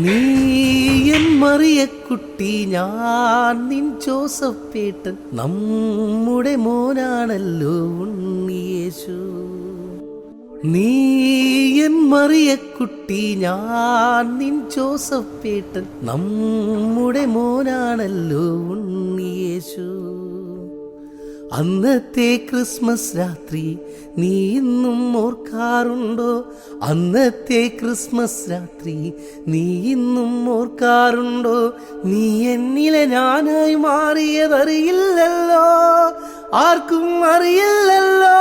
നീ എൻ മറിയക്കുട്ടി, ഞാൻ നിൻ ജോസഫേട്ടൻ, നമ്മുടെ മോനാണല്ലോ ഉണ്ണിയേശു. നീ എൻ മറിയക്കുട്ടി, ഞാൻ നിൻ ജോസഫേട്ടൻ, നമ്മുടെ മോനാണല്ലോ ഉണ്ണിയേശു. അന്നത്തെ ക്രിസ്മസ് രാത്രി നീ ഇന്നും ഓർക്കാറുണ്ടോ? അന്നത്തെ ക്രിസ്മസ് രാത്രി നീ ഇന്നും ഓർക്കാറുണ്ടോ? നീ എന്നിലെ ഞാനായി മാറിയതറിയില്ലല്ലോ, ആർക്കും അറിയില്ലല്ലോ.